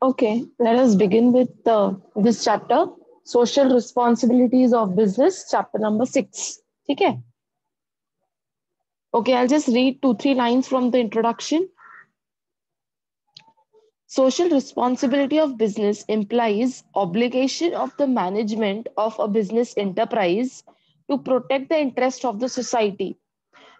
Okay, let us begin with this chapter, Social Responsibilities of Business, chapter number 6. ठीक है? Okay, I'll just read 2-3 lines from the introduction. Social responsibility of business implies obligation of the management of a business enterprise to protect the interest of the society.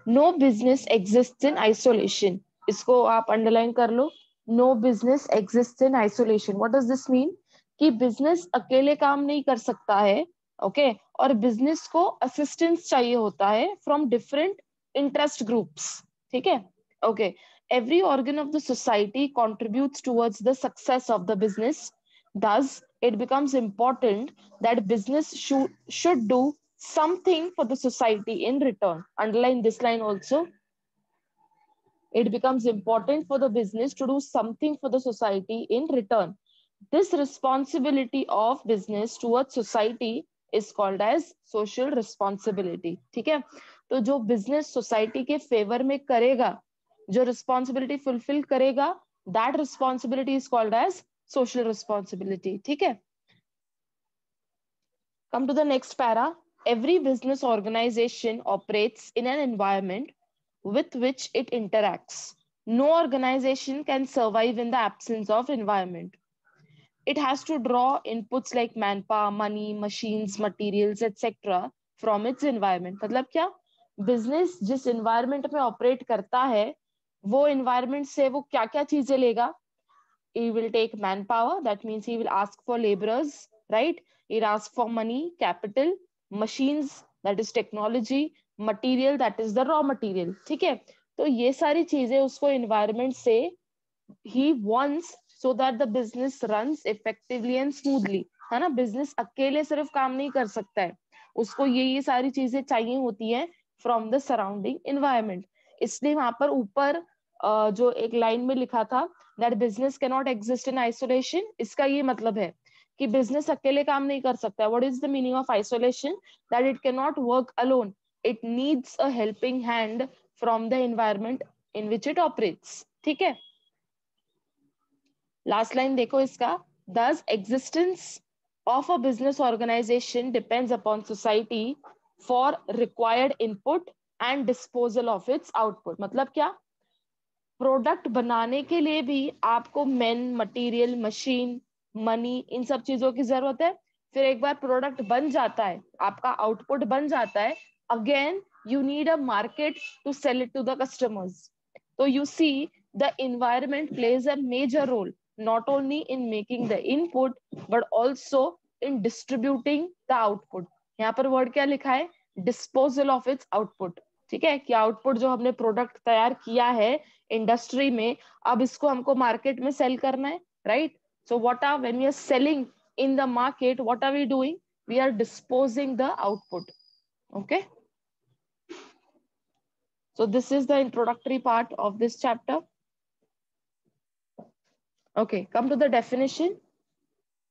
No business exists in isolation. इसको आप underline कर लो. No business exists in isolation. What does this mean? कि business अकेले काम नहीं कर सकता है, ओके, और बिजनेस को असिस्टेंस चाहिए होता है फ्रॉम डिफरेंट इंटरेस्ट ग्रुप्स. ठीक है? Okay. Every organ of the society contributes towards the success of the business. Thus, it becomes important that business should do something for the society in return. Underline this line also. It becomes important for the business to do something for the society in return. This responsibility of business towards society is called as social responsibility. ठीक है? तो जो business society के favor में करेगा, जो responsibility fulfill करेगा, that responsibility is called as social responsibility. ठीक है? Come to the next para. Every business organization operates in an environment with which it interacts. No organization can survive in the absence of environment. It has to draw inputs like manpower, money, machines, materials, etc. from its environment. मतलब क्या? Business जिस environment में operate करता है, वो environment से वो क्या क्या चीजें लेगा? He will take manpower, that means he will ask for laborers, right? He'll ask for money, capital, machines, that is technology, material, that is the raw material. ठीक है? तो ये सारी चीजें उसको environment से he wants so that the business runs effectively and smoothly. है ना? बिजनेस अकेले सिर्फ काम नहीं कर सकता है, उसको ये सारी चीजें चाहिए होती हैं फ्रॉम द सराउंडिंग इन्वायरमेंट. इसलिए वहां पर ऊपर जो एक लाइन में लिखा था that business can not exist in isolation, इसका ये मतलब है कि बिजनेस अकेले काम नहीं कर सकता. What is the meaning of isolation? That it can not work alone, it needs a helping hand from the environment in which it operates. ठीक है? लास्ट लाइन देखो इसका. Thus, existence of a business organization depends upon society for required input and disposal of its output. मतलब क्या? Product बनाने के लिए भी आपको मैन, मटेरियल, मशीन, मनी, इन सब चीजों की जरूरत है. फिर एक बार प्रोडक्ट बन जाता है, आपका आउटपुट बन जाता है, again you need a market to sell it to the customers. तो you see the environment plays a major role not only in making the input but also in distributing the output. यहाँ पर word क्या लिखा है? Disposal of its output. ठीक है? कि output जो हमने प्रोडक्ट तैयार किया है इंडस्ट्री में, अब इसको हमको मार्केट में सेल करना है, right? So what are when we are selling in the market, what are we doing? We are disposing the output. Okay, so this is the introductory part of this chapter. Okay, come to the definition.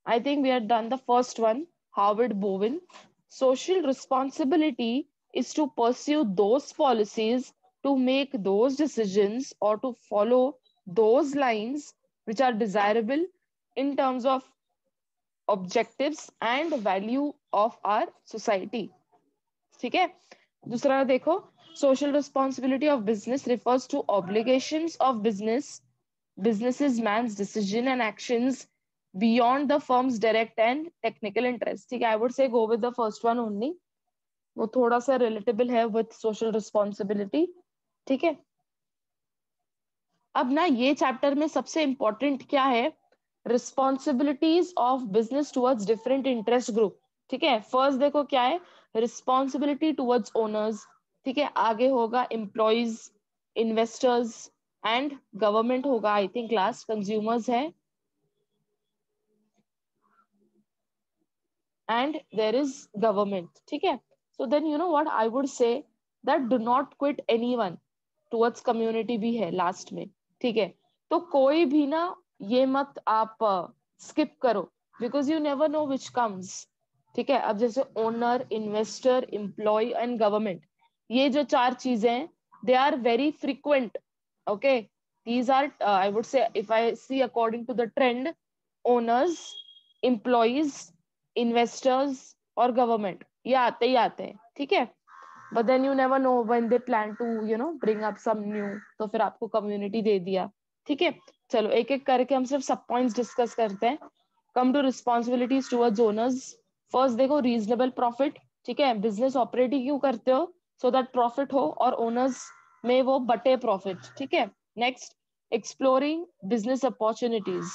I think we have done the first one, Howard Bowen. Social responsibility is to pursue those policies, to make those decisions, or to follow those lines which are desirable in terms of objectives and value of our society. ठीक है? दूसरा देखो, social responsibility of business refers to obligations of businesses man's decision and actions beyond the firm's direct and technical interest. ठीक है? I would say go with the first one only. वो थोड़ा सा relatable है with social responsibility. ठीक है? अब ना ये चैप्टर में सबसे इंपॉर्टेंट क्या है? Responsibilities of business towards different interest group. ठीक है? फर्स्ट देखो क्या है? Responsibility towards owners. ठीक है? आगे होगा एम्प्लॉइज, इन्वेस्टर्स एंड गवर्नमेंट होगा. आई थिंक लास्ट कंज्यूमर्स है, and there is government. ठीक है? So then you know what I would say, that do not quit anyone. towards community भी है लास्ट में. ठीक है? तो कोई भी ना ये मत आप स्किप करो, because you never know which comes. ठीक है? अब जैसे owner, investor, employ and government, ये जो चार चीजें हैं, they are very frequent. Okay, these are I would say, if I see according to the trend, owners, employees, investors और गवर्नमेंट, ये आते ही आते हैं, ठीक है। But then you never know when they plan to bring up some new, तो फिर आपको कम्युनिटी दे दिया, ठीक है। चलो एक एक करके हम सिर्फ सब पॉइंट्स डिस्कस करते हैं। Come to responsibilities towards owners. First देखो रीजनेबल प्रॉफिट, ठीक है। बिजनेस ऑपरेट ही क्यों करते हो, सो दैट प्रॉफिट हो और ओनर्स में वो बटे प्रॉफिट, ठीक है। Next, exploring business opportunities.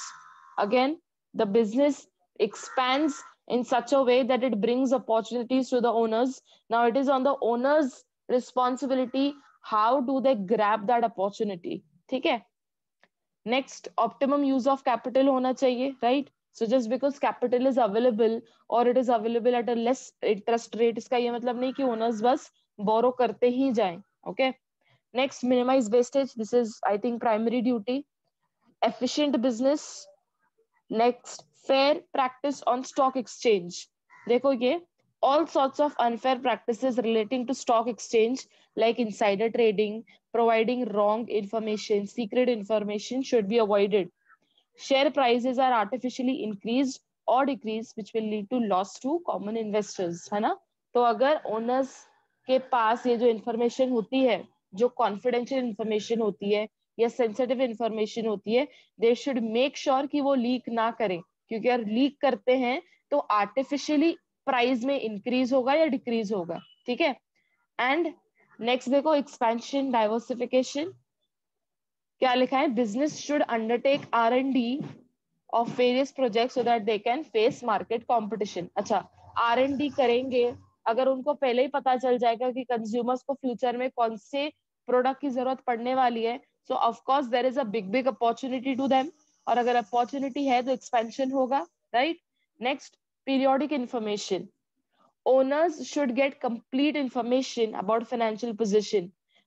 Again, the business expands in such a way that it brings opportunities to the owners. Now it is on the owners responsibility, how do they grab that opportunity, ठीक है। Next, optimum use of capital होना चाहिए, right. So just because capital is available और it is available at a less interest rate, इसका ये मतलब नहीं कि ओनर्स बस बोरो करते ही जाएं, okay. Next, minimise wastage, this is I think primary duty. Efficient business. Next, fair practice on stock exchange. देखो ये all sorts of unfair practices relating to stock exchange like insider trading, providing wrong information, secret information should be avoided. Share prices are artificially increased or decreased which will lead to loss to common investors, है ना। तो अगर owners के पास ये जो information होती है, जो confidential information होती है या sensitive information होती है, they should make sure कि वो leak ना करें, क्योंकि अगर लीक करते हैं तो आर्टिफिशियली प्राइस में इंक्रीज होगा या डिक्रीज होगा, ठीक है। एंड नेक्स्ट देखो, एक्सपेंशन डाइवर्सिफिकेशन, क्या लिखा है, business should undertake R&D of various projects so that they can face market competition. अच्छा, R&D करेंगे अगर उनको पहले ही पता चल जाएगा कि कंज्यूमर्स को फ्यूचर में कौन से प्रोडक्ट की जरूरत पड़ने वाली है, so of course there is a big big opportunity to them, और अगर अपॉर्चुनिटी है तो एक्सपेंशन होगा, right. Next, periodic information, owners should get complete information about financial position.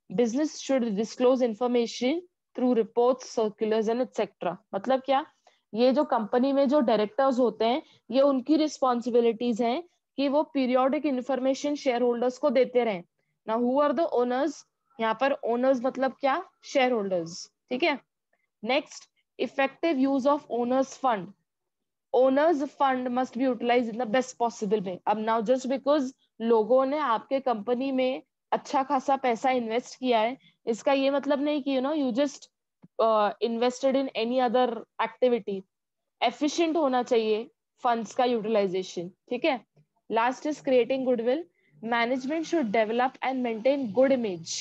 Business should disclose information through reports, circulars and etc. मतलब क्या, ये जो company में जो डायरेक्टर्स होते हैं, ये उनकी रिस्पॉन्सिबिलिटीज हैं कि वो पीरियोडिक इंफॉर्मेशन शेयर होल्डर्स को देते रहें। ना हु आर द ओनर्स, यहाँ पर ओनर्स मतलब क्या, शेयर होल्डर्स, ठीक है। Next, effective use of owners fund. Owners fund must be utilise in the best possible way. अब नाउ जस्ट बिकॉज लोगों ने आपके कंपनी में अच्छा खासा पैसा इन्वेस्ट किया है, इसका ये मतलब नहीं कि you just invested in any other activity. Efficient होना चाहिए फंड्स का यूटिलाइजेशन, ठीक है। Last is creating goodwill. Management should develop and maintain good image.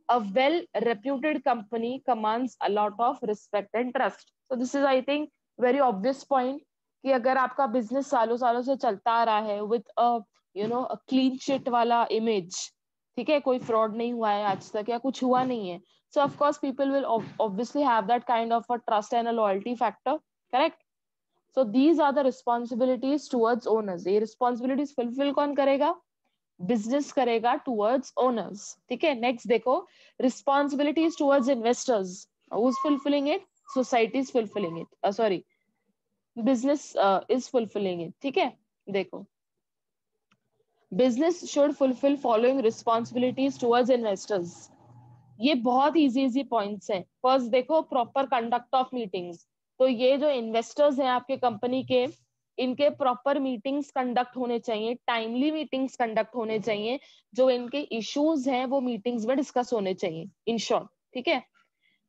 A well reputed company commands a lot of respect and trust. So this is, I think, very obvious point कि अगर आपका business सालों सालों से चलता आ रहा है with a clean sheet वाला इमेज, ठीक है, कोई फ्रॉड नहीं हुआ है आज तक या कुछ हुआ नहीं है, so of course people will obviously have that kind of a trust and a loyalty factor, correct. So these are the responsibilities towards owners. ये रिस्पॉन्सिबिलिटीज फुलफिल कौन करेगा, बिजनेस करेगा टुवर्ड्स ओनर्स, ठीक है। नेक्स्ट देखो, responsibilities towards investors, who is fulfilling it, society is fulfilling it, sorry business is fulfilling it, ठीक है। देखो, business should fulfil following responsibilities towards investors. ये बहुत इजी इजी पॉइंट्स हैं। फर्स्ट देखो, प्रॉपर कंडक्ट ऑफ मीटिंग्स। तो ये जो इन्वेस्टर्स हैं आपके कंपनी के, इनके प्रॉपर मीटिंग्स कंडक्ट होने चाहिए, टाइमली मीटिंग्स कंडक्ट होने चाहिए, जो इनके इश्यूज हैं वो मीटिंग्स में डिस्कस होने चाहिए, इन शॉर्ट, ठीक है।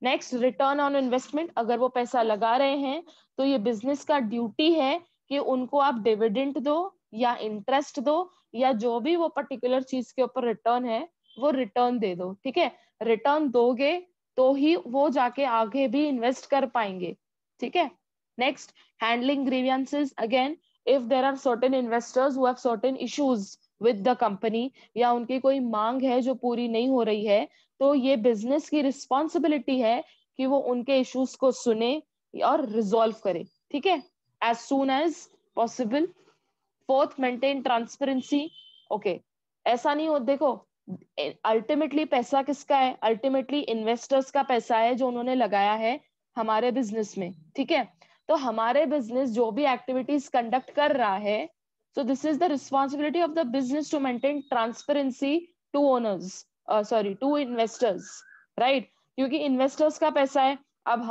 Next, return on investment. अगर वो पैसा लगा रहे हैं तो ये बिजनेस का ड्यूटी है कि उनको आप डिविडेंड दो या इंटरेस्ट दो या जो भी वो पर्टिकुलर चीज के ऊपर रिटर्न है वो रिटर्न दे दो, ठीक है। रिटर्न दोगे तो ही वो जाके आगे भी इन्वेस्ट कर पाएंगे, ठीक है। Next, handling grievances. Again, if there are certain investors who have certain issues with the company या उनकी कोई मांग है जो पूरी नहीं हो रही है, तो ये बिजनेस की रिस्पॉन्सिबिलिटी है कि वो उनके इश्यूज को सुने और रिजॉल्व करे, ठीक है, as soon as possible. Fourth, maintain transparency. Okay, ऐसा नहीं हो, देखो अल्टीमेटली पैसा किसका है, अल्टीमेटली इन्वेस्टर्स का पैसा है जो उन्होंने लगाया है हमारे बिजनेस में, ठीक है। तो हमारे बिजनेस जो भी एक्टिविटीज कंडक्ट कर रहा है, so this is the responsibility of the business to maintain transparency to owners, sorry to investors, right। क्योंकि इन्वेस्टर्स का पैसा है, अब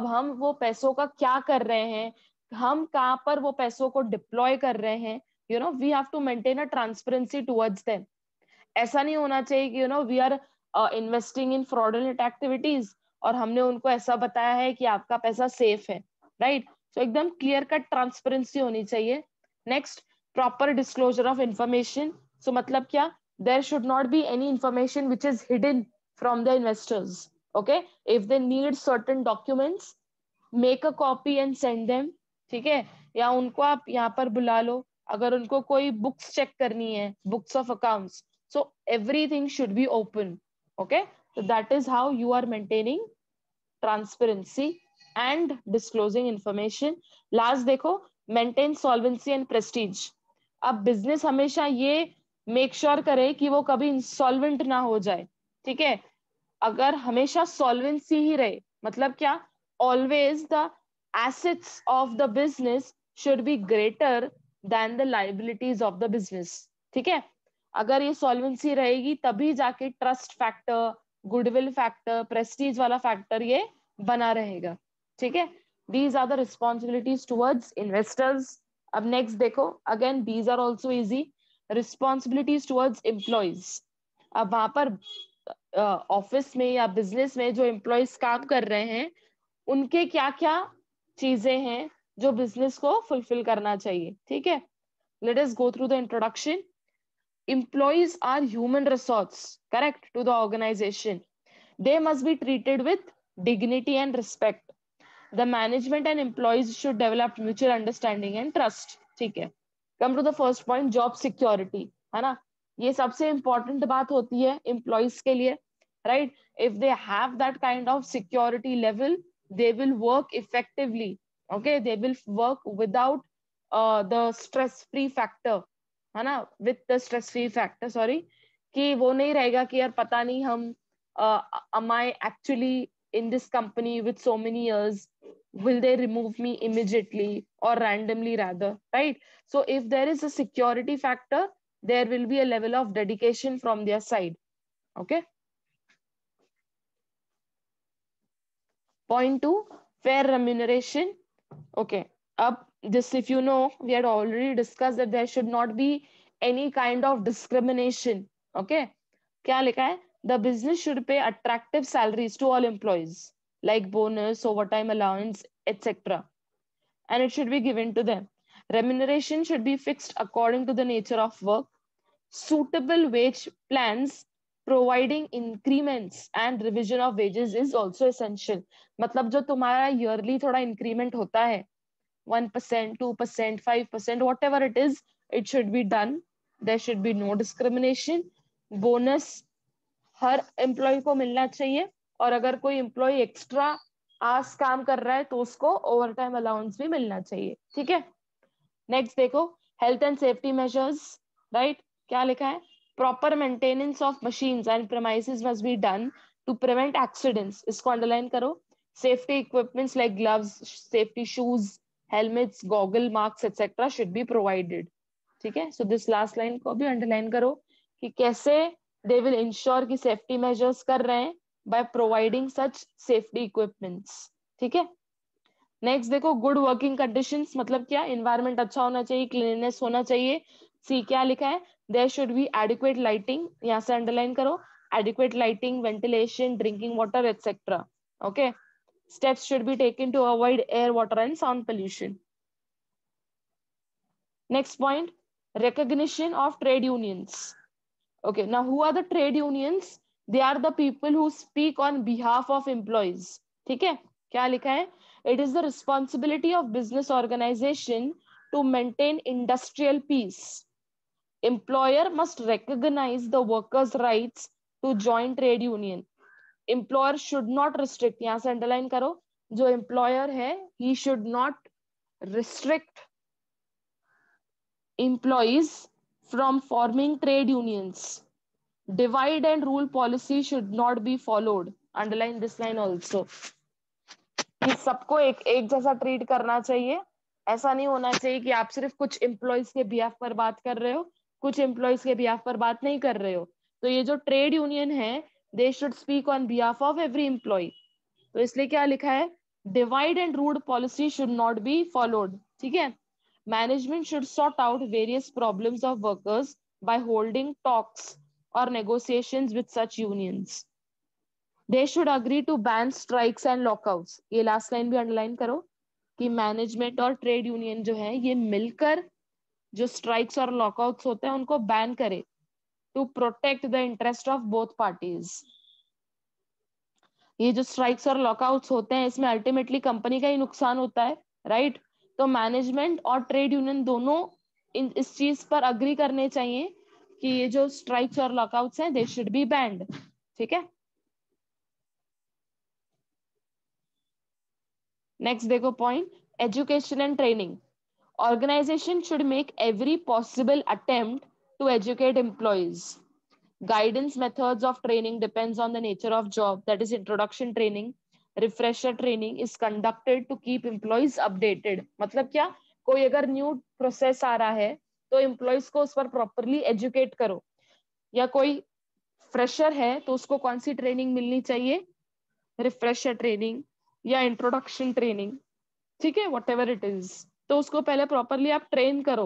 हम वो पैसों का क्या कर रहे हैं, हम कहाँ पर वो पैसों को डिप्लॉय कर रहे हैं, we have to maintain a transparency towards them. ऐसा नहीं होना चाहिए कि we are investing in fraudulent activities और हमने उनको ऐसा बताया है कि आपका पैसा सेफ है, राइट। सो एकदम क्लियर कट ट्रांसपेरेंसी होनी चाहिए। Next, proper disclosure of information. So मतलब क्या, there should not be any information which is hidden from the investors. Okay, if they need certain documents, make a copy and send them, ठीक है। या उनको आप यहाँ पर बुला लो, अगर उनको कोई बुक्स चेक करनी है, books of accounts, so everything should be open. Okay, so that is how you are maintaining transparency and disclosing information. Last देखो, maintain solvency and prestige. अब business हमेशा ये make sure करे कि वो कभी insolvent ना हो जाए, ठीक है। अगर हमेशा solvency ही रहे, मतलब क्या, always the assets of the business should be greater than the liabilities of the business, ठीक है। अगर ये सॉल्वेंसी रहेगी तभी जाके trust factor, goodwill factor, prestige वाला फैक्टर ये बना रहेगा, ठीक है। These are the responsibilities towards investors. अब नेक्स्ट देखो, again these are also easy, responsibilities towards employees. अब वहां पर ऑफिस में या बिजनेस में जो एम्प्लॉयज काम कर रहे हैं, उनके क्या क्या चीजें हैं जो बिजनेस को फुलफिल करना चाहिए, ठीक है। Let us go through the introduction. Employees are human resource, correct, to the organization. They must be treated with dignity and respect. The management and employees should develop mutual understanding and trust. ठीक है, come to the first point, job security, है ना। ये सबसे important बात होती है employees के लिए, right? If they have that kind of security level, they will work effectively. Okay, they will work without the stress free factor, है ना, with the stress free factor, sorry, कि वो नहीं रहेगा कि यार पता नहीं हम am I actually in this company with so many years, will they remove me immediately or randomly rather, right? So if there is a security factor, there will be a level of dedication from their side. Okay, point 2, fair remuneration. Okay, up this, if you know, we had already discussed that there should not be any kind of discrimination. Okay, क्या लिखा है, the business should pay attractive salaries to all employees like bonus, overtime allowance, etc., and it should be given to them. Remuneration should be fixed according to the nature of work. Suitable wage plans providing increments and revision of wages is also essential. मतलब जो तुम्हारा yearly थोड़ा increment होता है, 1%, 2%, 5%, whatever it is, it should be done. There should be no discrimination. Bonus हर employ को मिलना चाहिए, और अगर कोई एम्प्लॉय एक्स्ट्रा आवर्स काम कर रहा है तो उसको ओवर टाइम अलाउंस भी मिलना चाहिए, ठीक है। नेक्स्ट देखो, health and safety measures, right. क्या लिखा है, proper maintenance of machines and premises must be done to prevent accidents, इसको अंडरलाइन करो। Safety equipments like gloves, safety shoes, helmets, goggle, masks etcetera should be provided, ठीक है। So this last line को भी underline करो कि कैसे they will ensure कि सेफ्टी मेजर्स कर रहे हैं by providing such safety equipments, ठीक है। नेक्स्ट देखो, गुड वर्किंग कंडीशंस, मतलब क्या, एनवायरनमेंट अच्छा होना चाहिए, क्लीननेस होना चाहिए। सी क्या लिखा है, there should be adequate lighting, यहाँ से अंडरलाइन करो, adequate lighting, ventilation, drinking water etcetera. Okay, steps should be taken to avoid air, water and sound pollution. Next point, recognition of trade unions. Okay, now who are the trade unions? They are the people who speak on behalf of employees. ठीक है, क्या लिखा है, it is the responsibility of business organization to maintain industrial peace. Employer must recognize the workers' rights to join trade union. Employer should not restrict, यहाँ से underline करो, जो employer है, he should not restrict employees from forming trade unions. Divide and rule policy should not be followed. Underline this line also. कि सबको एक जैसा treat करना चाहिए। ऐसा नहीं होना चाहिए कि आप सिर्फ कुछ एम्प्लॉयज के बिहाफ पर बात कर रहे हो, कुछ एम्प्लॉयज के बिहाफ पर बात नहीं कर रहे हो। तो ये जो ट्रेड यूनियन है, they should speak on behalf of every employ. तो इसलिए क्या लिखा है, divide and rule policy should not be followed, ठीक है. Management should sort out various problems of workers by holding talks और negotiations with such unions. They should agree to ban strikes and lockouts. ये last line भी underline करो कि management और trade union जो है ये मिलकर जो स्ट्राइक्स और लॉकआउट्स होते हैं उनको बैन करे to protect the interest of both parties. ये जो स्ट्राइक्स और लॉकआउट्स होते हैं इसमें अल्टीमेटली कंपनी का ही नुकसान होता है, राइट. तो मैनेजमेंट और ट्रेड यूनियन दोनों इस चीज पर अग्री करने चाहिए कि ये जो स्ट्राइक्स और लॉकआउट्स हैं दे शुड बी बैंड, ठीक है. नेक्स्ट देखो point, education and training. Organization should make every possible attempt to educate employees. Guidance methods of training depends on the nature of job. That is introduction training, refresher training is conducted to keep employees updated. मतलब क्या, कोई अगर new process आ रहा है तो employees को उस पर प्रॉपरली एजुकेट करो. या कोई फ्रेशर है तो उसको कौन सी ट्रेनिंग मिलनी चाहिए, रिफ्रेशर ट्रेनिंग या इंट्रोडक्शन ट्रेनिंग, ठीक है, वट एवर इट इज. तो उसको पहले प्रॉपरली आप ट्रेन करो.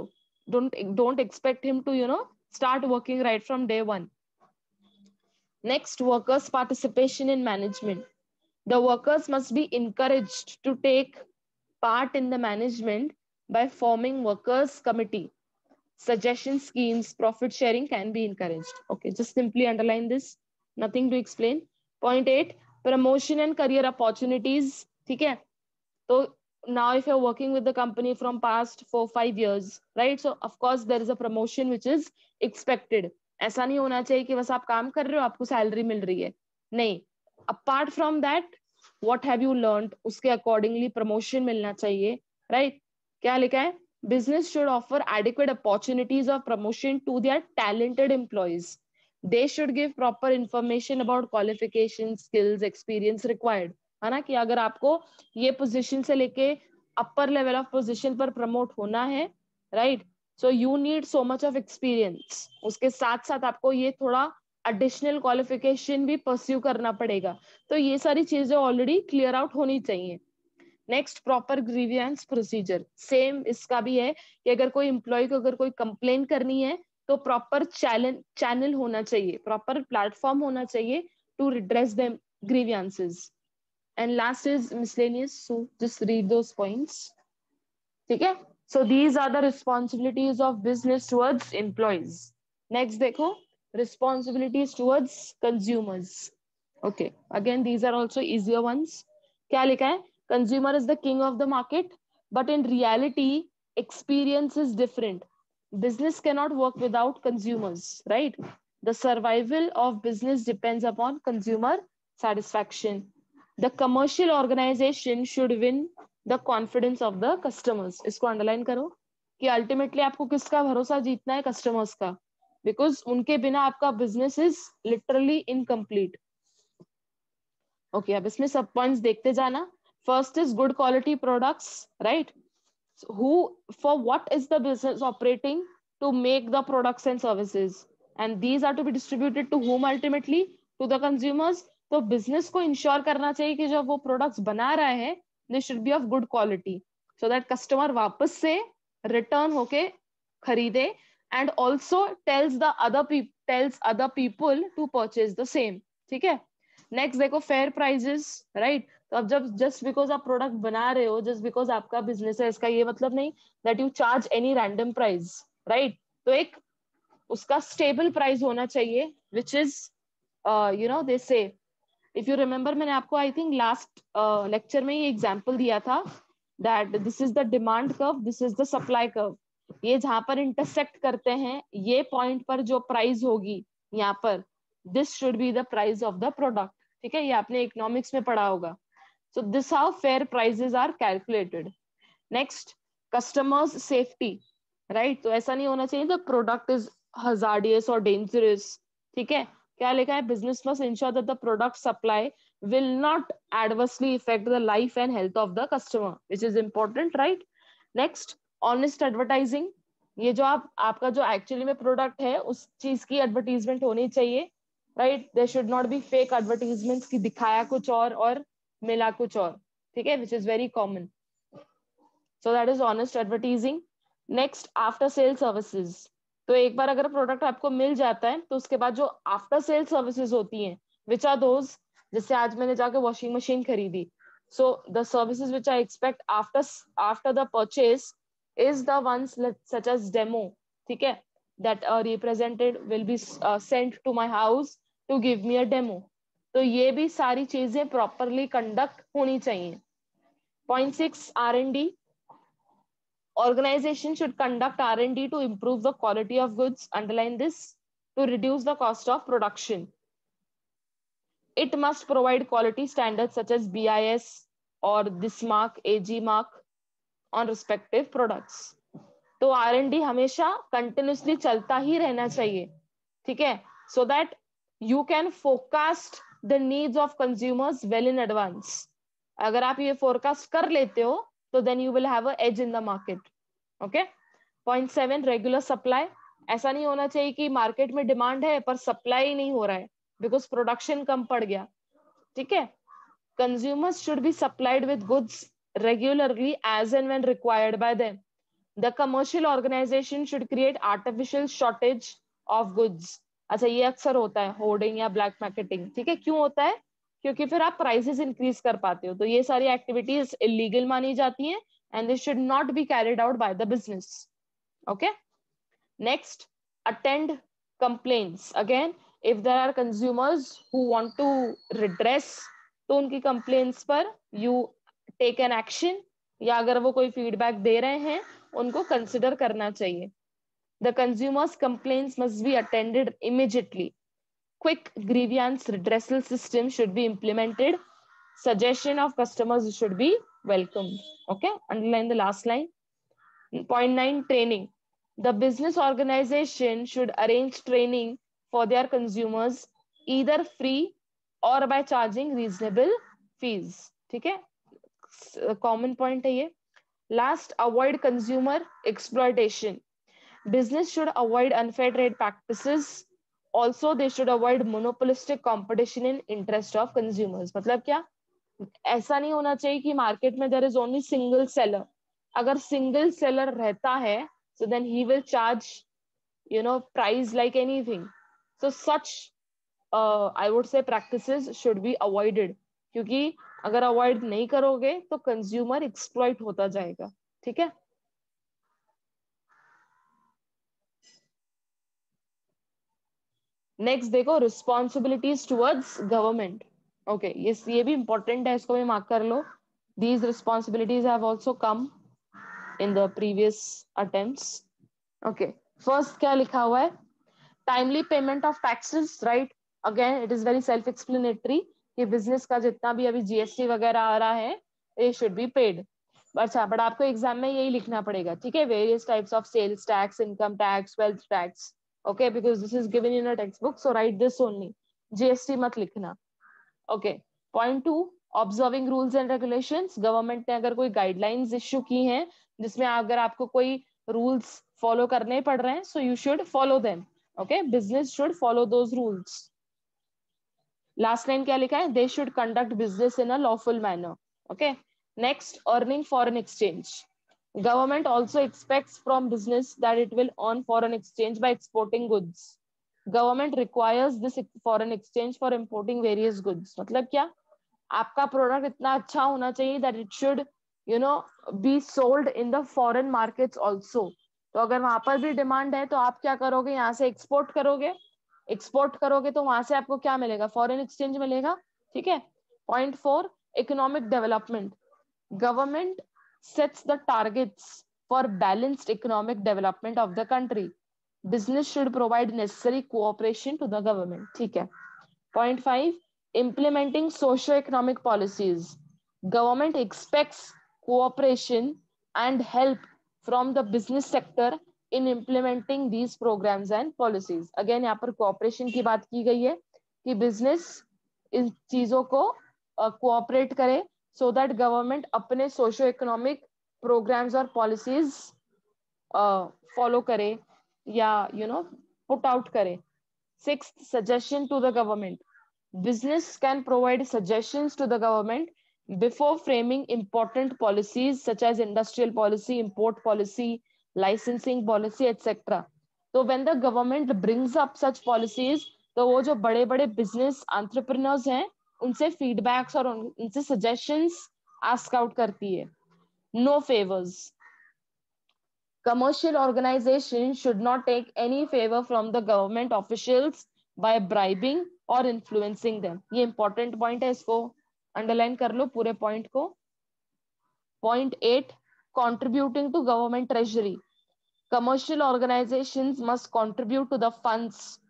Don't expect him to start working right from day one. Next, workers participation in management. The workers must be encouraged to take part in the management by forming workers committee. Suggestion schemes, profit sharing can be encouraged. Okay, just simply underline this, nothing to explain. Point 8, promotion and career opportunities. ठीक है, तो now if you're working with the company from past 4-5 years, right, so of course there is a promotion which is expected. ऐसा नहीं होना चाहिए कि बस आप काम कर रहे हो आपको सैलरी मिल रही है, नहीं. apart from that what have you learned, उसके accordingly promotion मिलना चाहिए, right. क्या लिखा है, business should offer adequate opportunities of promotion to their talented employees. They should give proper information about qualifications, skills, experience required. है ना, कि अगर आपको ये पोजीशन से लेके अपर लेवल ऑफ पोजीशन पर प्रमोट होना है, right, so you need so much of experience. उसके साथ साथ आपको ये थोड़ा एडिशनल क्वालिफिकेशन भी परस्यू करना पड़ेगा. तो ये सारी चीजें ऑलरेडी क्लियर आउट होनी चाहिए. Next, proper grievance procedure. Same इसका भी है कि अगर कोई एम्प्लॉय को अगर कोई कंप्लेन करनी है तो प्रॉपर चैनल होना चाहिए, प्रॉपर प्लेटफॉर्म होना चाहिए to redress them grievances. And last is miscellaneous, so just read those points. ठीक है, so these are the responsibilities of business towards employees. Next देखो, responsibilities towards consumers. Okay, again these are also easier ones. क्या लिखा है, consumer is the king of the market, but in reality experience is different. Business cannot work without consumers, right. The survival of business depends upon consumer satisfaction. The commercial organization should win the confidence of the customers. इसको underline करो कि ultimately आपको किसका भरोसा जीतना है, customers का, because उनके बिना आपका business is literally incomplete. Okay, अब इसमें सब पॉइंट्स देखते जाना. First is good quality products, right. Who, for what is the business operating, to make the products and services, and these are to be distributed to whom ultimately, to the consumers. तो business को ensure करना चाहिए कि जो वो products बना रहा है they should be of good quality, so that customer वापस से रिटर्न होके खरीदे and also tells other people to purchase the same. ठीक है, नेक्स्ट देखो, फेयर प्राइजेस, राइट. तो अब जब जस्ट बिकॉज आप प्रोडक्ट बना रहे हो, जस्ट बिकॉज आपका बिजनेस है, इसका ये मतलब नहीं that you charge any random price, right. तो एक उसका स्टेबल प्राइस होना चाहिए विच इज दे से, इफ यू रिमेम्बर मैंने आपको आई थिंक लास्ट लेक्चर में ये एग्जांपल दिया था that this is the demand curve, this is the supply curve. ये जहां पर इंटरसेक्ट करते हैं, ये पॉइंट पर जो प्राइस होगी यहाँ पर, this should be the price of the product. ठीक है, ये आपने इकोनॉमिक्स में पढ़ा होगा. So this how fair prices are calculated. Next, customers safety, right. तो ऐसा नहीं होना चाहिए द प्रोडक्ट इज हजार्डियस और डेंजरस. ठीक है, क्या लिखा है, business must ensure that the product supply will not adversely effect the life and health of the customer, which is important, right. Next, honest advertising. ये जो आपका जो एक्चुअली में प्रोडक्ट है उस चीज की एडवर्टीजमेंट होनी चाहिए, right. There should not be fake advertisements की दिखाया कुछ और मिला कुछ और. ठीक है, which is very common. So that is honest advertising. Next, after sale services. तो एक बार अगर प्रोडक्ट आपको मिल जाता है तो उसके बाद जो आफ्टर सेल सर्विसेज होती हैं, विच आर दोज, जैसे आज मैंने जाके वॉशिंग मशीन खरीदी, so the services which I expect after the purchase is the ones such as demo, ठीक है, that a representative will be sent to my house to give me a demo. तो ये भी सारी चीजें properly conduct होनी चाहिए. Point 6, R&D. Organization should conduct R&D to improve the quality of goods. Underline this. To reduce the cost of production. It must provide quality standards such as BIS or this mark, AG mark on respective products. तो R&D हमेशा continuously चलता ही रहना चाहिए, ठीक है, so that you can forecast the needs of consumers well in advance. अगर आप ये फोरकास्ट कर लेते हो तो then you will have a edge in the market. Okay. Point 7, regular supply. ऐसा नहीं होना चाहिए कि मार्केट में डिमांड है पर सप्लाई नहीं हो रहा है बिकॉज प्रोडक्शन कम पड़ गया, ठीक है. Consumers should be supplied with goods regularly as and when required by them. The commercial organization should create artificial shortage of goods. अच्छा, ये अक्सर होता है होर्डिंग या ब्लैक मार्केटिंग, ठीक है. क्यों होता है? क्योंकि फिर आप प्राइसेस इंक्रीज कर पाते हो. तो ये सारी एक्टिविटीज इलीगल मानी जाती हैं and they should not be carried out by the business. Okay. Next, attend complaints. Again, if there are consumers who want to redress, तो उनकी complaints पर you take an action, या अगर वो कोई feedback दे रहे हैं उनको consider करना चाहिए. The consumers' complaints must be attended immediately. Quick grievance redressal system should be implemented. Suggestion of customers should be welcomed. Okay, underline the last line. Point 9, training. The business organization should arrange training for their consumers either free or by charging reasonable fees. ठीक है, common point है ये. Last, avoid consumer exploitation. Business should avoid unfair trade practices. Also, they should avoid monopolistic competition in interest of consumers. मतलब क्या? ऐसा नहीं होना चाहिए कि मार्केट में there is only single seller. अगर single seller रहता है, so then he will charge, price like anything. So such, I would say practices should be avoided. क्योंकि अगर avoid नहीं करोगे तो consumer exploit होता जाएगा, ठीक है. नेक्स्ट देखो, रिस्पॉन्सिबिलिटीज टुवर्ड्स गवर्नमेंट. ओके, ये भी इंपॉर्टेंट है, इसको भी मार्क कर लो. These responsibilities have also come in the previous attempts. Okay, first क्या लिखा हुआ है? Timely payment of taxes, right. Again it is very self explanatory कि बिजनेस का जितना भी अभी जीएसटी वगैरह आ रहा है, it should be paid. अच्छा, बट आपको एग्जाम में यही लिखना पड़ेगा, ठीक है. Various types of sales tax, income tax, wealth tax. Okay, because this is given in a textbook, so write this only. GST मत लिखना. Okay. Point 2, observing rules and regulations. Government ने अगर कोई guidelines issue की हैं जिसमें अगर आपको कोई rules follow करने पड़ रहे हैं, so you should follow them. Okay, business should follow those rules. Last line क्या लिखा है? They should conduct business in a lawful manner. Okay. Next, earning foreign exchange. Government also expects from business that it will earn foreign exchange by exporting goods. Government requires this foreign exchange for importing various goods. मतलब क्या? आपका product इतना अच्छा होना चाहिए that it should, be sold in the foreign markets also. तो अगर वहां पर भी डिमांड है तो आप क्या करोगे? यहाँ से एक्सपोर्ट करोगे. एक्सपोर्ट करोगे तो वहां से आपको क्या मिलेगा? फॉरेन एक्सचेंज मिलेगा, ठीक है. Point 4, economic development. Government sets the targets for balanced economic development of the country. Business should provide necessary cooperation to the government. ठीक है. Point 5, implementing socio-economic policies. Government expects cooperation and help from the business sector in implementing these programs and policies. Again, यहाँ पर cooperation की बात की गई है कि business इन चीजों को cooperate करे so that government अपने सोशो इकोनॉमिक प्रोग्राम्स और पॉलिसीज फॉलो करे या पुट आउट करे. 6th, suggestion to the government. Business can provide suggestions to the government before framing important policies such as industrial policy, import policy, licensing policy, etc. So when the government brings up such policies, तो वो जो बड़े बड़े business entrepreneurs हैं उनसे feedbacks और उनसे suggestions ask out करती है. No favors. Commercial organizations should not take any favor from the government officials by bribing or influencing them. ये important point है, इसको underline कर लो पूरे point को. Point 8, contributing to government treasury. Commercial organizations must contribute to the funds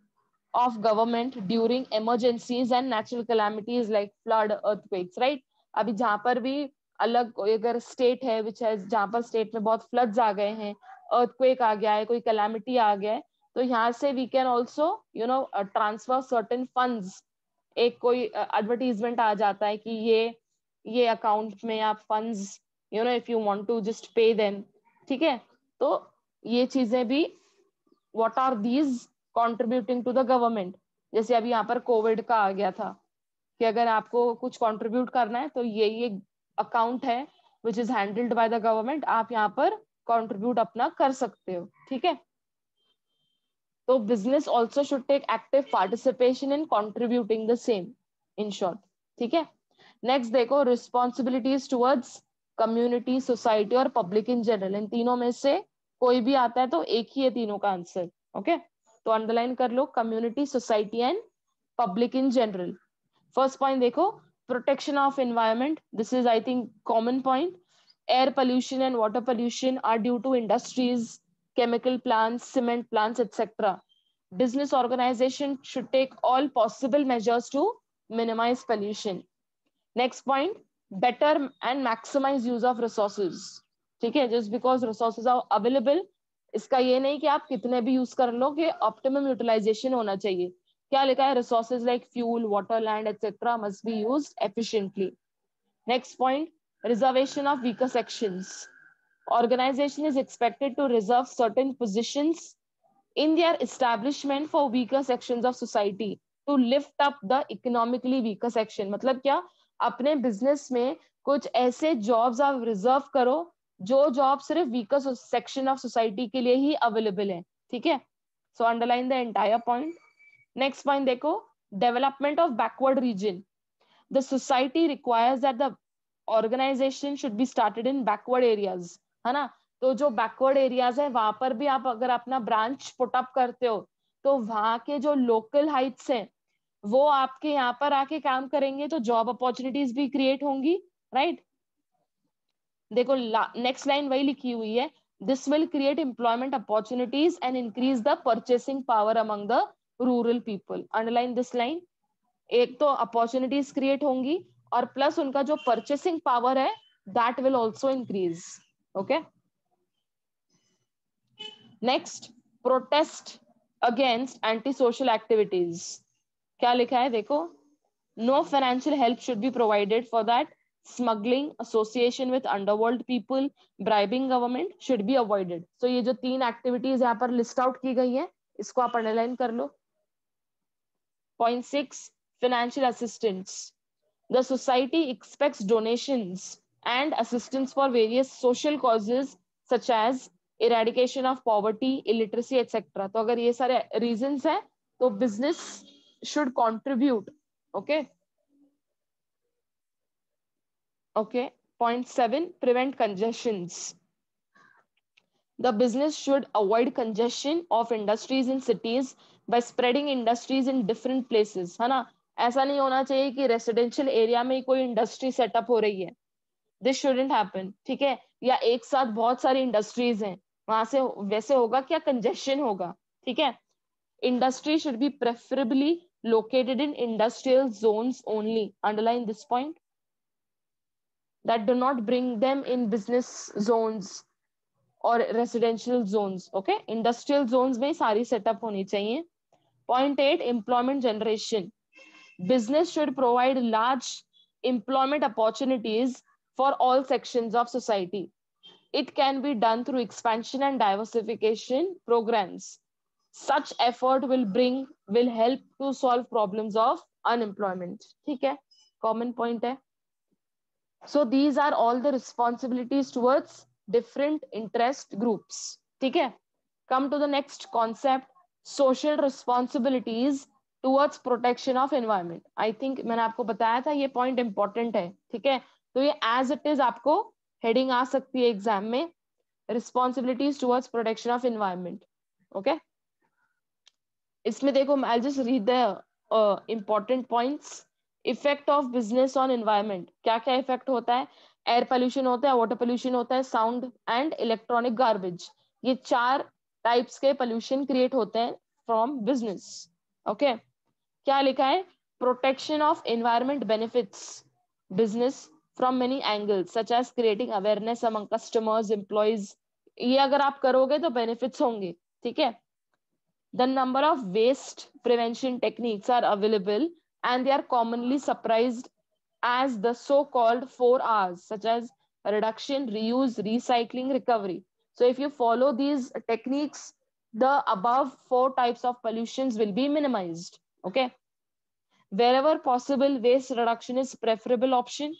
of government during emergencies and natural calamities like flood, earthquakes, right? अभी जहां पर भी अलग अगर स्टेट है which has जहां पर स्टेट में बहुत फ्लड्स आ गए हैं, earthquake आ गया है, कोई calamity आ गया है, तो यहाँ से we can also transfer certain funds. एक कोई एडवर्टीजमेंट आ जाता है कि ये अकाउंट में आप funds if you want to just pay them, ठीक है? तो ये चीजें भी what are these contributing to the government. जैसे अभी यहाँ पर कोविड का आ गया था कि अगर आपको कुछ कंट्रीब्यूट करना है तो ये अकाउंट है which is handled by the government, आप यहाँ पर कंट्रीब्यूट अपना कर सकते हो, ठीक है? तो business also should take active participation in contributing the same, in short, ठीक है? Next देखो responsibilities towards community, society और public in general. इन तीनों में से कोई भी आता है तो एक ही है तीनों का आंसर, ओके? तो अंडरलाइन कर लो community, society and public in general. First point देखो protection of environment. This is I think common point. Air pollution and water pollution are due to industries, chemical plants, cement plants, etc. Business organization should take all possible measures to minimize pollution. Next point, better and maximize use of resources. ठीक है? Just because resources are available, इसका ये नहीं कि आप कितने भी use कर लो, कि optimum utilization होना चाहिए. क्या लिखा है? Resources like fuel, water, land, etc. must be used efficiently. Next point, reservation of weaker sections. Organization is expected to reserve certain positions in their establishment for weaker sections of society to lift up the economically weaker section. मतलब क्या? अपने business में कुछ ऐसे jobs आप reserve करो जो job सिर्फ वीकर सेक्शन ऑफ सोसाइटी के लिए ही अवेलेबल है, ठीक है? So underline the entire point. Next point देखो, development of backward region. The society requires that the organisation should be started in backward areas, है ना? तो जो बैकवर्ड एरियाज है वहां पर भी आप अगर अपना ब्रांच पुटअप करते हो तो वहां के जो लोकल हाइट्स हैं वो आपके यहाँ पर आके काम करेंगे, तो जॉब अपॉर्चुनिटीज भी क्रिएट होंगी, राइट? देखो नेक्स्ट लाइन वही लिखी हुई है, this will create employment opportunities and increase the purchasing power among the rural people. Underline this line. एक तो अपॉर्चुनिटीज क्रिएट होंगी और प्लस उनका जो परचेसिंग पावर है that will also increase, okay? Next, protest against anti social activities. क्या लिखा है देखो, no financial help should be provided for that. Smuggling, association with underworld people, bribing government should be avoided. So ये जो 3 activities यहाँ पर list out की गई है इसको आप अंडरलाइन कर लो. Point 6, financial assistance. The society expects donations and assistance for various social causes such as eradication of poverty, illiteracy etcetera. तो अगर ये सारे रीजंस हैं तो business should contribute, okay? Okay. Point 7, prevent congestions. The business should avoid congestion of industries in cities by spreading industries in different places, है ना? ऐसा नहीं होना चाहिए कि रेसिडेंशियल एरिया में कोई इंडस्ट्री सेटअप हो रही है. दिस शुडंट हैपन, ठीक है? या एक साथ बहुत सारी इंडस्ट्रीज हैं, वहां से वैसे होगा क्या? कंजेशन होगा, ठीक है? Industry should be preferably located in industrial zones only. Underline this point. That do not bring them in business zones or residential zones. Okay? Industrial zones में सारी setup होनी चाहिए. Point 8, employment generation. Business should provide large employment opportunities for all sections of society. It can be done through expansion and diversification programs. Such effort will help to solve problems of unemployment. ठीक है? Common point है. So these are all the responsibilities towards different interest groups. ठीक है? Come to the next concept, social responsibilities towards protection of environment. I think मैंने आपको बताया था ये point important है. ठीक है? तो ये as it is आपको heading आ सकती है एग्जाम में, responsibilities towards protection of environment. Okay? इसमें देखो, I'll just read the important points. Effect of business on environment, क्या क्या इफेक्ट होता है? एयर पोल्यूशन होता है, वाटर पोल्यूशन होता है, साउंड एंड इलेक्ट्रॉनिक गार्बेज, ये 4 टाइप्स के पोल्यूशन क्रिएट होते हैं फ्रॉम बिजनेस. ओके, क्या लिखा है? Protection of environment benefits business from many angles such as creating awareness among customers, employees. ये अगर आप करोगे तो बेनिफिट्स होंगे. ठीक है? The number of waste prevention techniques are available and they are commonly surprised as the so-called 4 R's, such as reduction, reuse, recycling, recovery. So if you follow these techniques, the above 4 types of pollutions will be minimized. Okay. Wherever possible, waste reduction is preferable option.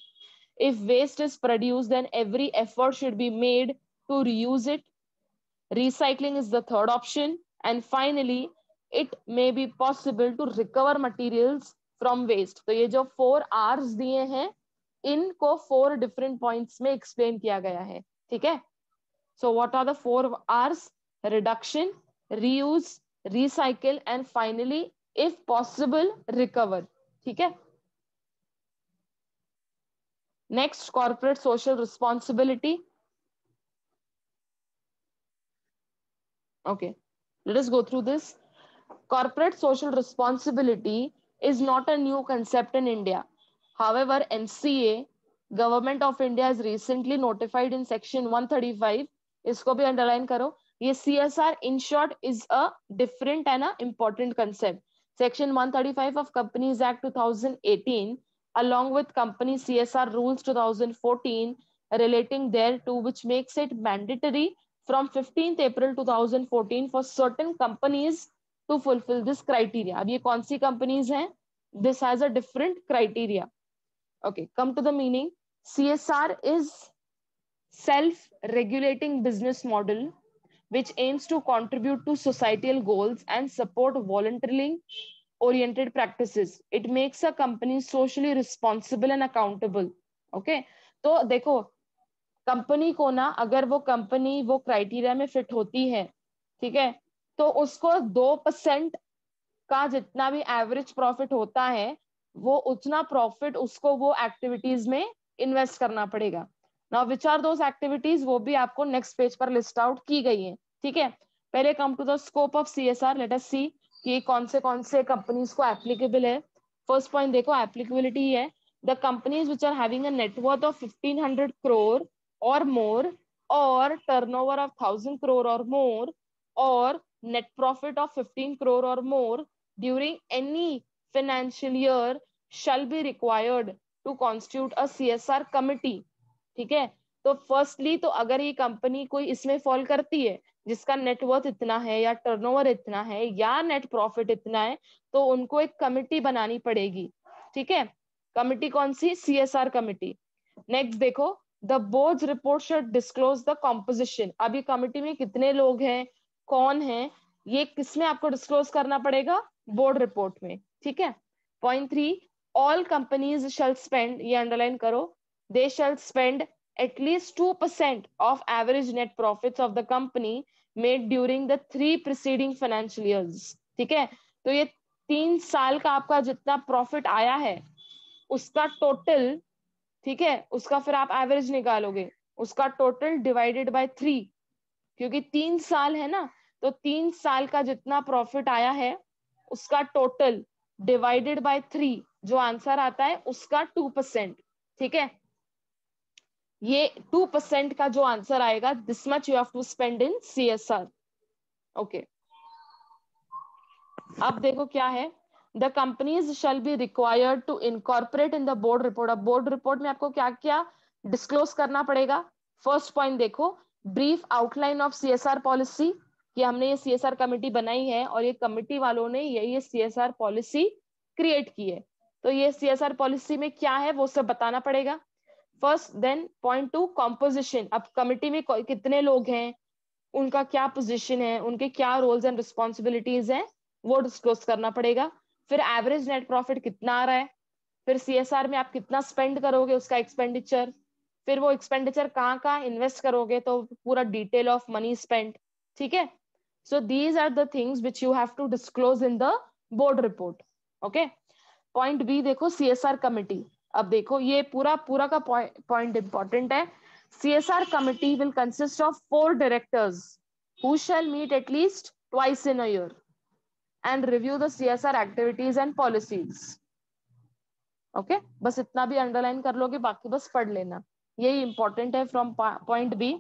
If waste is produced, then every effort should be made to reuse it. Recycling is the third option. And finally, it may be possible to recover materials from waste. तो ये जो 4 R's दिए हैं, इनको 4 different points में explain किया गया है. ठीक है? So what are the 4 R's? Reduction, reuse, recycle, and finally, if possible, recover. ठीक है? Next, corporate social responsibility. Okay, let us go through this. Corporate social responsibility is not a new concept in India. However, NCA, Government of India, has recently notified in Section 135. इसको भी underline करो. ये CSR in short is a different and a important concept. Section 135 of Companies Act 2018, along with Company CSR Rules 2014 relating thereto, which makes it mandatory from 15th April 2014 for certain companies to fulfill this criteria. अब ये कौन सी companies हैं? This has a different criteria. Okay, come to the meaning. CSR is self-regulating business model which aims to contribute to societal goals and support voluntarily oriented practices. It makes a company socially responsible and accountable. Okay, तो देखो, company को ना, अगर वो company वो criteria में fit होती है, ठीक है, तो उसको 2% का जितना भी एवरेज प्रॉफिट होता है, वो उतना प्रॉफिट उसको वो एक्टिविटीज में इन्वेस्ट करना पड़ेगा. Now which are those activities, वो भी आपको नेक्स्ट पेज पर लिस्ट आउट की गई है. ठीक है, पहले come to the scope of CSR. Let us see कि कौन से कंपनीज को एप्लीकेबल है. फर्स्ट पॉइंट देखो, एप्लीकेबिलिटी है the companies which are having a net worth of 1500 crore or more, or turnover of 1000 crore or more, or net profit of 15 crore or more during any financial year shall be required to constitute a CSR committee. ठीक है, तो firstly तो अगर ये company कोई इसमें fall करती है जिसका नेटवर्थ इतना है या टर्नओवर इतना है या नेट प्रॉफिट इतना है, तो उनको एक कमिटी बनानी पड़ेगी. ठीक है, कमिटी कौन सी? CSR committee. नेक्स्ट देखो, the board report should disclose the composition. अब ये कमिटी में कितने लोग हैं, कौन है, ये किसमें आपको डिस्क्लोज करना पड़ेगा? बोर्ड रिपोर्ट में. ठीक है. Point 3, all companies shall spend, ये अंडरलाइन करो, they shall spend at least 2% of average net profits of the company made during the 3 preceding financial years. ठीक है, तो ये 3 साल का आपका जितना प्रॉफिट आया है उसका टोटल, ठीक है, उसका फिर आप एवरेज निकालोगे, उसका टोटल डिवाइडेड बाय 3, क्योंकि 3 साल है ना, तो 3 साल का जितना प्रॉफिट आया है उसका टोटल डिवाइडेड बाय 3, जो आंसर आता है उसका 2%. ठीक है, ये 2% का जो आंसर आएगा, this much you have to spend in CSR. Okay, अब देखो क्या है, the companies shall be required to incorporate in the board report. अब बोर्ड रिपोर्ट में आपको क्या क्या डिस्क्लोज करना पड़ेगा? फर्स्ट पॉइंट देखो, brief outline of CSR policy, कि हमने ये CSR कमेटी बनाई है और ये कमेटी वालों ने ये CSR पॉलिसी क्रिएट की है, तो ये CSR पॉलिसी में क्या है वो सब बताना पड़ेगा. फर्स्ट देन पॉइंट 2 कॉम्पोजिशन, अब कमिटी में कितने लोग हैं, उनका क्या पोजीशन है, उनके क्या रोल्स एंड रिस्पॉन्सिबिलिटीज हैं, वो डिस्क्लोज करना पड़ेगा। फिर एवरेज नेट प्रॉफिट कितना आ रहा है, फिर सीएसआर में आप कितना स्पेंड करोगे, उसका एक्सपेंडिचर, फिर वो एक्सपेंडिचर कहाँ कहाँ इन्वेस्ट करोगे, तो पूरा डिटेल ऑफ मनी स्पेंड। ठीक है, so these are the things which you have to disclose in the board report. Okay, point B देखो, सीएसआर कमिटी। अब देखो ये पूरा पूरा का पॉइंट इंपॉर्टेंट है। CSR committee will consist of 4 directors who shall meet at least twice in a year and review the CSR activities and policies. Okay, बस इतना भी अंडरलाइन कर लोगे, बाकी बस पढ़ लेना, यही इंपॉर्टेंट है फ्रॉम पॉइंट बी।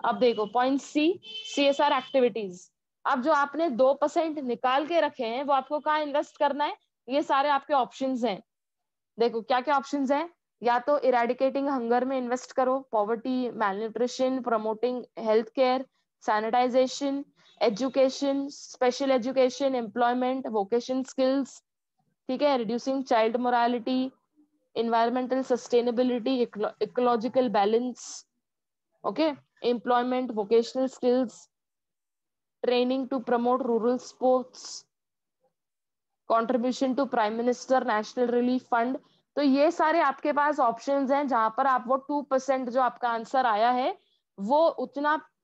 अब देखो पॉइंट सी, CSR एक्टिविटीज। अब जो आपने 2% निकाल के रखे हैं वो आपको कहाँ इन्वेस्ट करना है, ये सारे आपके ऑप्शंस हैं। देखो क्या क्या ऑप्शंस हैं, या तो इरेडिकेटिंग हंगर में इन्वेस्ट करो, poverty, malnutrition, promoting health care, sanitization, education, special education, employment, vocation skills, ठीक है, reducing child morality, environmental sustainability, ecological balance, okay, employment, vocational skills, training to promote rural sports, contribution to prime minister national relief fund। तो ये सारे आपके पास options हैं जहां पर आप वो 2% जो आपका आंसर आया है वो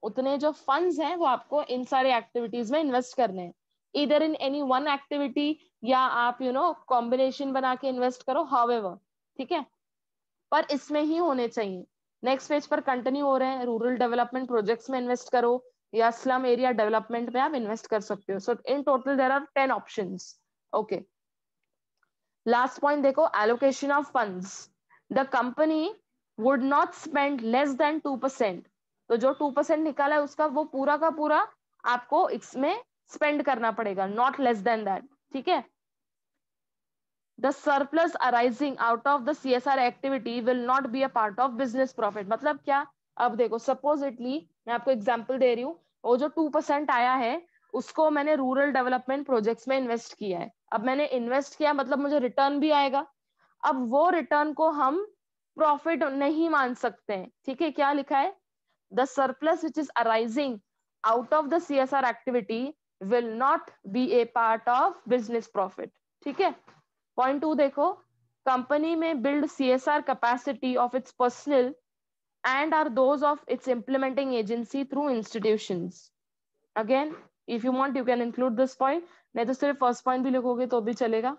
उतने जो फंड्स हैं वो आपको इन सारे एक्टिविटीज में इन्वेस्ट करने हैं, इधर इन एनी वन एक्टिविटी, या आप कॉम्बिनेशन बना के इन्वेस्ट करो, हाउएवर। ठीक है, पर इसमें ही होने चाहिए। नेक्स्ट पेज पर कंटिन्यू हो रहे हैं, रूरल डेवलपमेंट प्रोजेक्ट्स में इन्वेस्ट करो या स्लम एरिया डेवलपमेंट में आप इन्वेस्ट कर सकते हो। So in total there are 10 options. Okay, last point देखो, allocation of funds. The company would not spend less than 2%। तो जो 2% निकाला है उसका वो पूरा का पूरा आपको इसमें स्पेंड करना पड़ेगा, नॉट लेस देन दैट। ठीक है, the surplus arising out of the CSR activity will not be a part of business profit। मतलब क्या, अब देखो सपोजिटली मैं आपको एग्जांपल दे रही हूँ, वो जो 2% आया है उसको मैंने रूरल डेवलपमेंट प्रोजेक्ट्स में इन्वेस्ट किया है। अब मैंने इन्वेस्ट किया मतलब मुझे रिटर्न भी आएगा। अब वो रिटर्न को हम प्रॉफिट नहीं मान सकते हैं। ठीक है, क्या लिखा है, the surplus which is arising out of the CSR activity will not be A part of business profit. ठीक है, पॉइंट 2 देखो, कंपनी में build CSR capacity of its personal and are those of its implementing agency through institutions। Again, if you want you can include this point, नहीं तो सिर्फ first point भी लिखोगे तो भी चलेगा।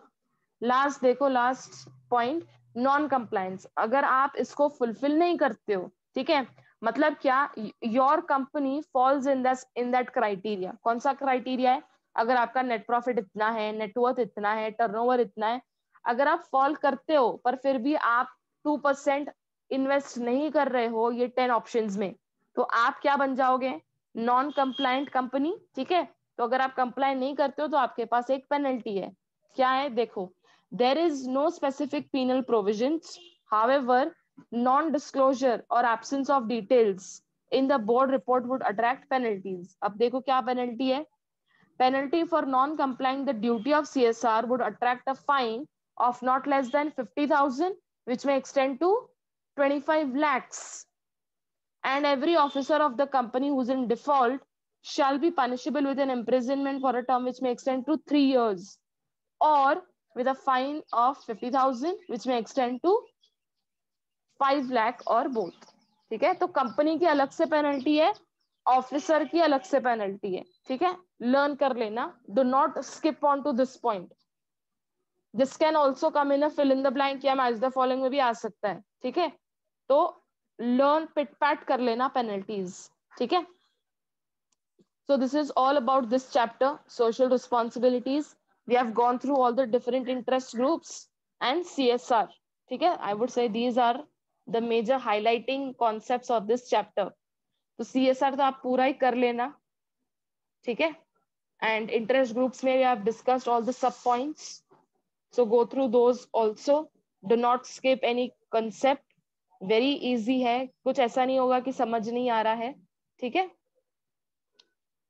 लास्ट देखो, लास्ट पॉइंट, नॉन कंप्लायंस। अगर आप इसको फुलफिल नहीं करते हो, ठीक है, मतलब क्या, your company falls in that criteria. कौन सा क्राइटेरिया है, अगर आपका नेट प्रॉफिट इतना है, नेटवर्थ इतना है, टर्नओवर इतना है, अगर आप फॉल करते हो पर फिर भी आप 2% इन्वेस्ट नहीं कर रहे हो ये 10 ऑप्शंस में, तो आप क्या बन जाओगे, नॉन कंप्लायंट कंपनी। ठीक है, तो अगर आप कंप्लाई नहीं करते हो तो आपके पास एक पेनल्टी है। क्या है देखो, there is no specific penal provisions, however non-disclosure or absence of details in the board report would attract penalties। अब देखो क्या पेनल्टी है, penalty for non-complying the duty of CSR would attract a fine of not less than 50,000 which may extend to 25 lakhs, and every officer of the company who's in default shall be punishable with an imprisonment for a term which may extend to 3 years or with a fine of 50,000 which may extend to 5 lakh or both। ठीक है, तो company की अलग से penalty है, officer की अलग से पेनल्टी है। ठीक है, लर्न कर लेना, do not skip on to this point. This can also come in fill in the blank या मैच द फॉलोइंग में भी आ सकता है। ठीक है, तो लर्न पिट पैट कर लेना पेनल्टीज। ठीक है, so this is all about this chapter, social responsibilities। We have gone through all the different interest groups and CSR। ठीक है, I would say these are the major highlighting concepts of this chapter। तो CSR तो आप पूरा ही कर लेना। ठीक है, and interest groups में we have discussed all the sub points, so go through those also, do not skip any concept, very easy है, कुछ ऐसा नहीं होगा कि समझ नहीं आ रहा है। ठीक है,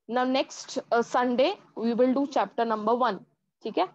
now next Sunday we will do chapter number 1। ठीक है,